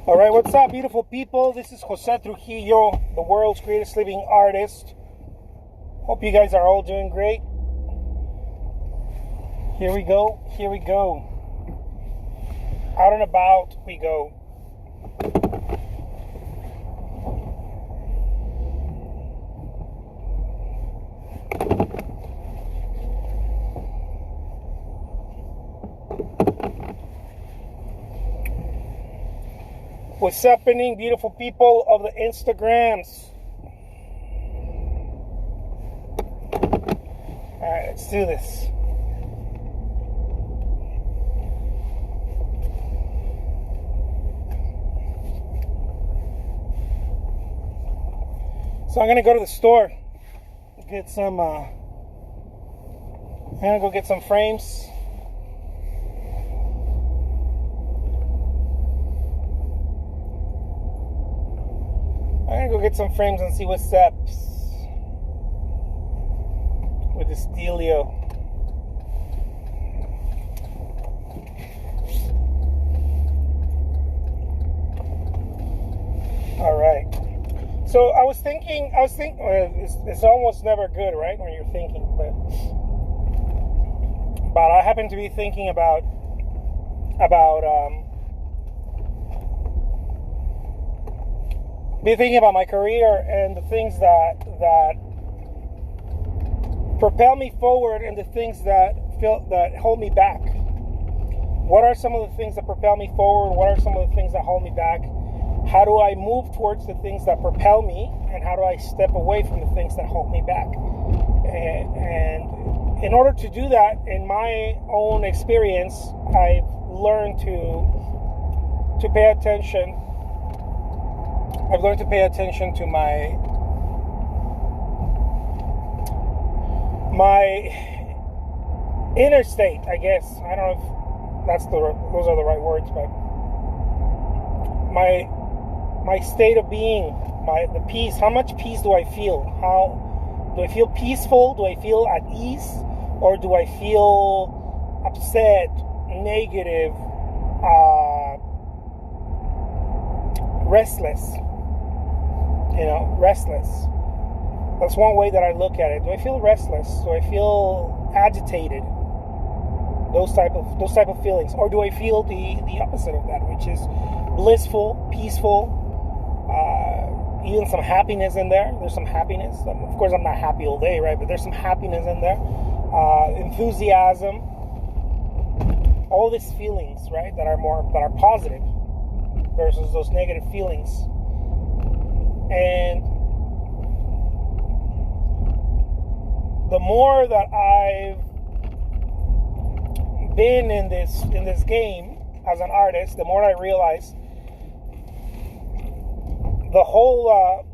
All right, what's up, beautiful people? This is Jose Trujillo, the world's greatest living artist. Hope you guys are all doing great. Here we go. Out and about we go. What's happening, beautiful people of the Instagrams? Alright, let's do this. So I'm gonna go to the store, get some, I'm gonna go get some frames. I'm gonna go get some frames and see what's up with this dealio. All right. So I was thinking. It's almost never good, right? When you're thinking, but I happen to be thinking about my career and the things that propel me forward and the things that hold me back. What are some of the things that propel me forward? What are some of the things that hold me back? How do I move towards the things that propel me, and how do I step away from the things that hold me back? And in order to do that, in my own experience, I've learned to pay attention. I've learned to pay attention to my inner state, I guess. I don't know if those are the right words, but my state of being, the peace. How much peace do I feel? How do I feel peaceful? Do I feel at ease, or do I feel upset, negative, restless? Restless. That's one way that I look at it. Do I feel restless? Do I feel agitated? Those type of feelings, or do I feel the opposite of that, which is blissful, peaceful, even some happiness in there. There's some happiness. Of course, I'm not happy all day, right? But there's some happiness in there, enthusiasm, all these feelings, right, that are positive versus those negative feelings. And the more that I've been in this game as an artist, the more I realize the whole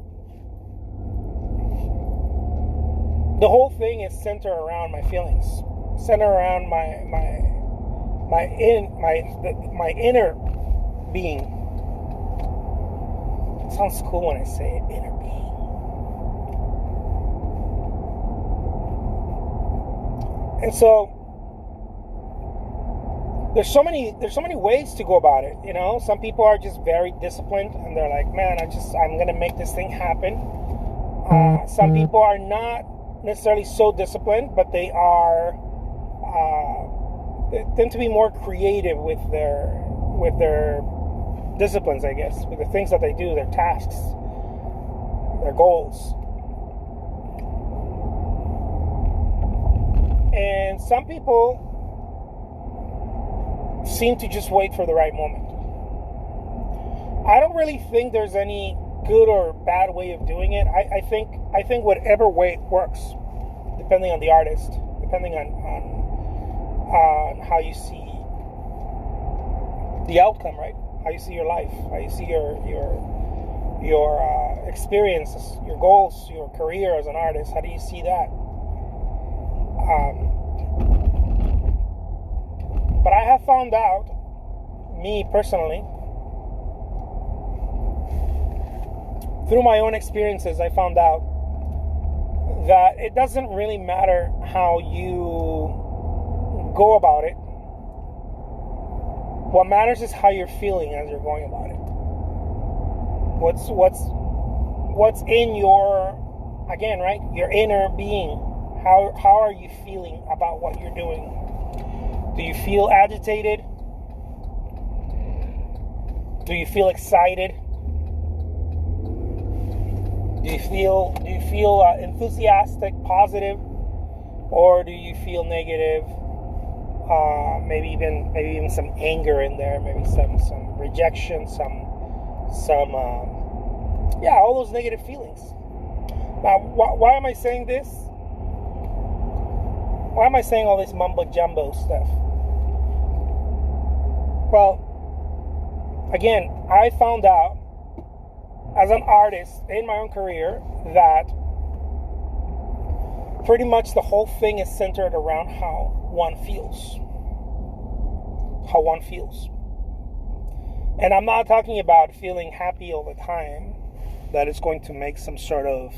thing is centered around my feelings, centered around my inner being. It sounds cool when I say it, inner being. And so there's so many ways to go about it. Some people are just very disciplined and they're like, man, I'm gonna make this thing happen. Some people are not necessarily so disciplined, but they tend to be more creative with their disciplines, I guess, with the things that they do, their tasks, their goals. And some people seem to just wait for the right moment. I don't really think there's any good or bad way of doing it. I think whatever way works, depending on the artist, depending on how you see the outcome, right? How you see your life, how you see your experiences, your goals, your career as an artist. How do you see that? But I have found out, me personally, through my own experiences, I found out that it doesn't really matter how you go about it. What matters is how you're feeling as you're going about it. What's in your, again, right, your inner being? How are you feeling about what you're doing? Do you feel agitated? Do you feel excited? Do you feel enthusiastic, positive, or do you feel negative? Maybe even some anger in there, maybe some rejection, some all those negative feelings. Now, why am I saying this? Why am I saying all this mumbo jumbo stuff? Well, again, I found out as an artist in my own career that pretty much the whole thing is centered around how one feels. How one feels. And I'm not talking about feeling happy all the time, that it's going to make some sort of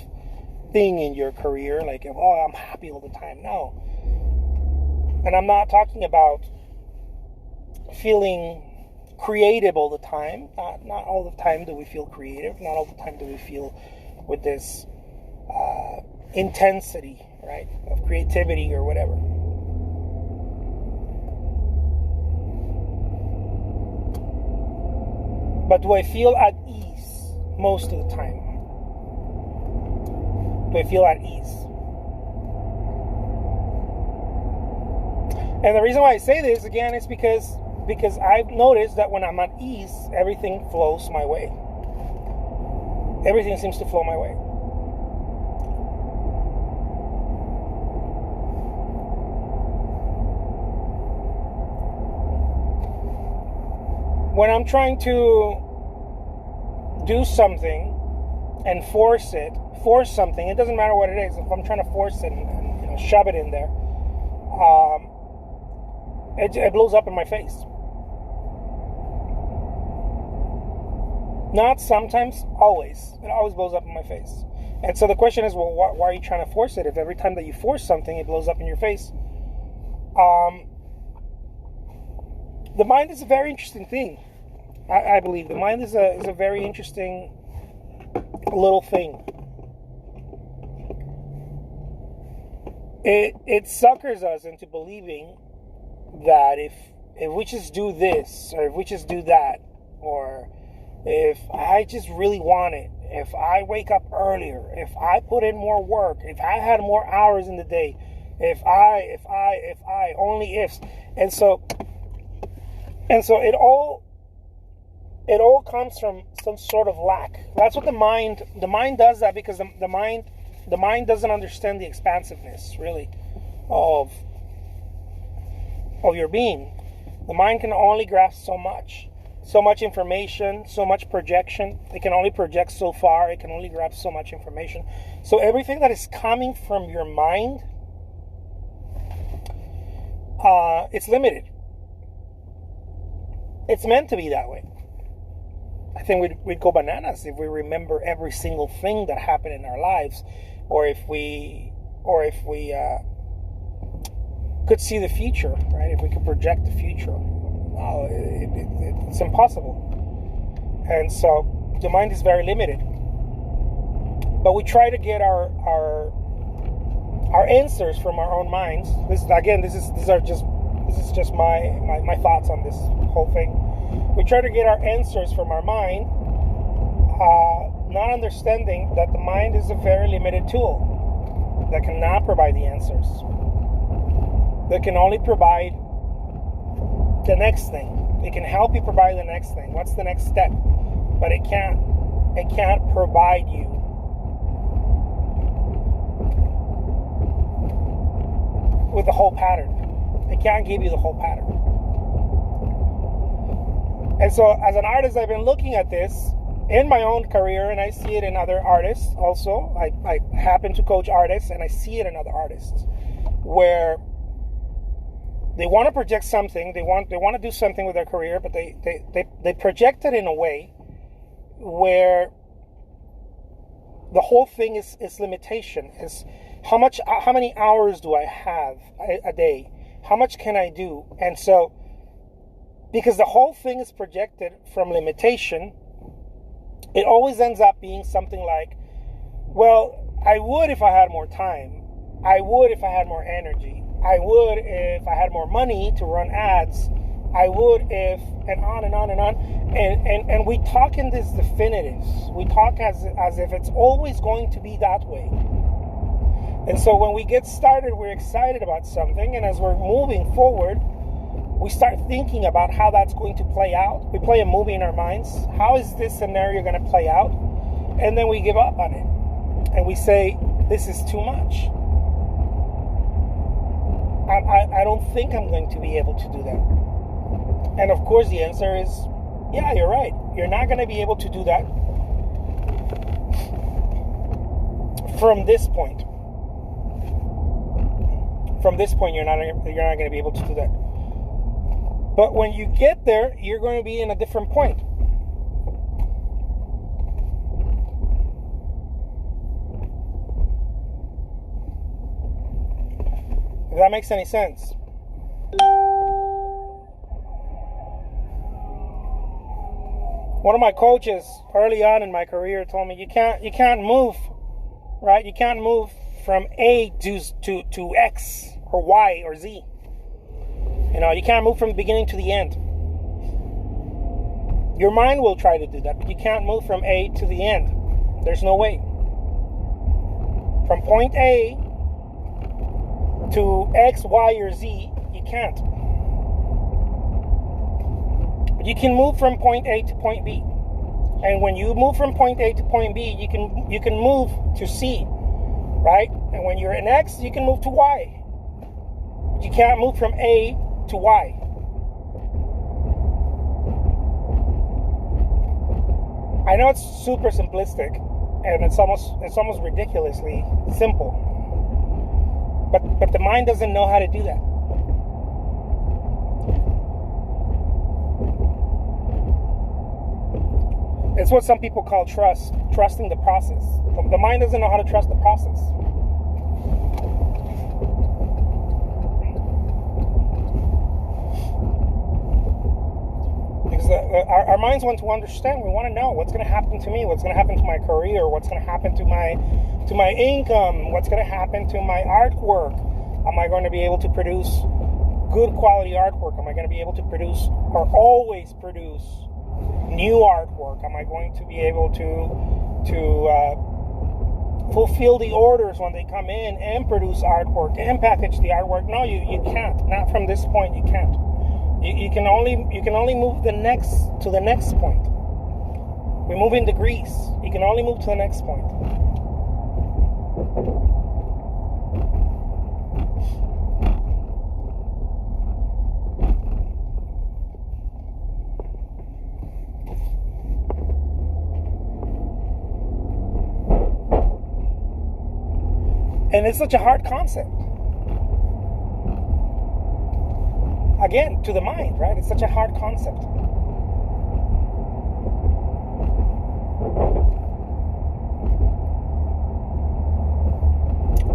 thing in your career, like, oh, I'm happy all the time. No. And I'm not talking about feeling creative all the time. Not all the time do we feel creative. Not all the time do we feel with this intensity, right, of creativity or whatever. But do I feel at ease most of the time? Do I feel at ease? And the reason why I say this, again, is because I've noticed that when I'm at ease, everything flows my way. Everything seems to flow my way. When I'm trying to do something and force something, it doesn't matter what it is. If I'm trying to force it and shove it in there, it blows up in my face. Not sometimes, always. It always blows up in my face. And so the question is, well, why are you trying to force it? If every time that you force something, it blows up in your face. The mind is a very interesting thing. I believe the mind is a very interesting little thing. It suckers us into believing that if we just do this, or if we just do that, or if I just really want it, if I wake up earlier, if I put in more work, if I had more hours in the day, if I, only ifs. And so it all comes from some sort of lack. That's what the mind does that, because the mind doesn't understand the expansiveness, really, of your being. The mind can only grasp so much information, so much projection. It can only project so far. It can only grasp so much information. So everything that is coming from your mind, it's limited. It's meant to be that way. I think we'd go bananas if we remember every single thing that happened in our lives, or if we could see the future, right? If we could project the future. No, it's impossible. And so the mind is very limited. But we try to get our answers from our own minds. This is just my thoughts on this whole thing. We try to get our answers from our mind, not understanding that the mind is a very limited tool that cannot provide the answers. That can only provide the next thing. It can help you provide the next thing. What's the next step? But it can't provide you with the whole pattern. It can't give you the whole pattern. And so as an artist, I've been looking at this in my own career, and I see it in other artists also. I happen to coach artists, and I see it in other artists where they want to project something, they want to do something with their career, but they project it in a way where the whole thing is limitation. Is how many hours do I have a day? How much can I do? And so, because the whole thing is projected from limitation, it always ends up being something like, well, I would if I had more time. I would if I had more energy. I would if I had more money to run ads. I would if, and on and on and on. And we talk in these definitives. We talk as if it's always going to be that way. And so when we get started, we're excited about something. And as we're moving forward, we start thinking about how that's going to play out. We play a movie in our minds. How is this scenario going to play out? And then we give up on it. And we say, this is too much. I don't think I'm going to be able to do that. And of course the answer is, yeah, you're right. You're not going to be able to do that from this point. From this point, you're not going to be able to do that. But when you get there, you're going to be in a different point. If that makes any sense. One of my coaches early on in my career told me, you can't move, right? You can't move from A to X or Y or Z. You can't move from the beginning to the end. Your mind will try to do that, but you can't move from A to the end. There's no way. From point A to X, Y, or Z, you can't. But you can move from point A to point B. And when you move from point A to point B, you can move to C, right? And when you're in X, you can move to Y. But you can't move from A to Y. I know it's super simplistic, and it's almost ridiculously simple. But the mind doesn't know how to do that. It's what some people call trusting the process. The mind doesn't know how to trust the process. Because our minds want to understand. We want to know what's going to happen to me, what's going to happen to my career, what's going to happen to my income, what's going to happen to my artwork. Am I going to be able to produce good quality artwork? Am I going to be able to produce or always produce new artwork? Am I going to be able to fulfill the orders when they come in and produce artwork and package the artwork? No, you can't. Not from this point. You can't. You can only move the next point. We move in degrees. You can only move to the next point. And it's such a hard concept. Again, to the mind, right? It's such a hard concept.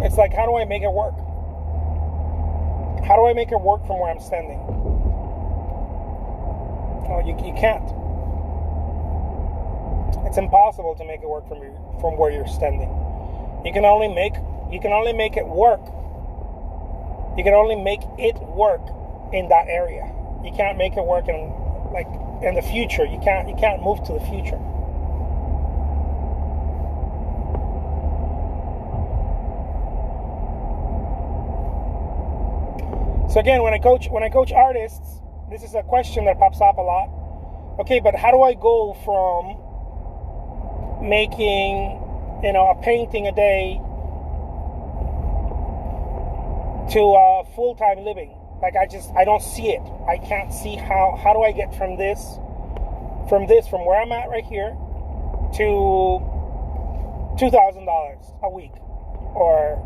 It's like, how do I make it work? How do I make it work from where I'm standing? Oh, you can't. It's impossible to make it work from where you're standing. You can only make it work. You can only make it work in that area. You can't make it work in the future. You can't move to the future. So again, when I coach artists, this is a question that pops up a lot. Okay, but how do I go from making, a painting a day to a full-time living? Like, I don't see it. I can't see how do I get from where I'm at right here to $2,000 a week? Or,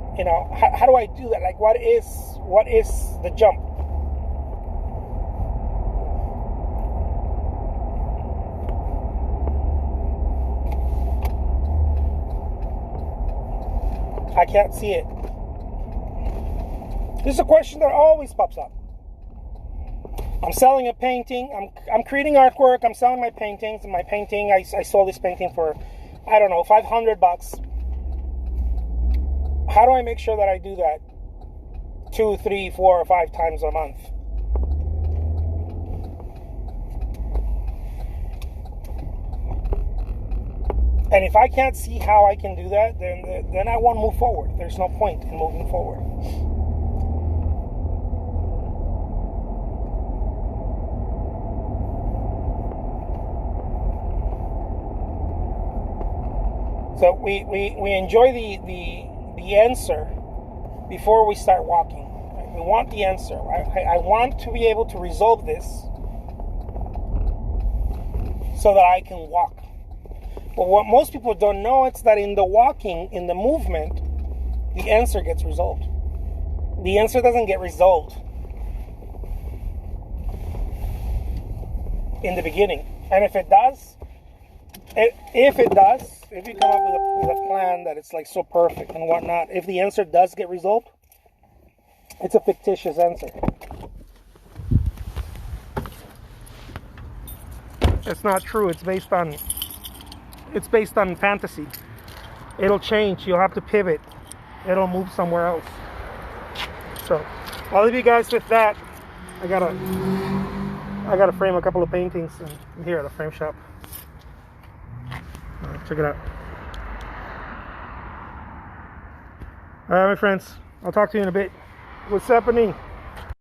how do I do that? Like, what is the jump? I can't see it. This is a question that always pops up. I'm selling a painting. I'm creating artwork. I'm selling my paintings. And my painting, I sold this painting for, I don't know, $500. How do I make sure that I do that 2, 3, 4, or 5 times a month? And if I can't see how I can do that, then I won't move forward. There's no point in moving forward. So we enjoy the answer before we start walking. We want the answer. I want to be able to resolve this so that I can walk. But what most people don't know is that in the walking, in the movement, the answer gets resolved. The answer doesn't get resolved in the beginning. And if it does, if you come up with a plan that it's like so perfect and whatnot, if the answer does get resolved, it's a fictitious answer. It's not true. It's based on fantasy. It'll change. You'll have to pivot. It'll move somewhere else. So I'll leave you guys with that. I gotta frame a couple of paintings here at a frame shop. Check it out. All right, my friends. I'll talk to you in a bit. What's happening?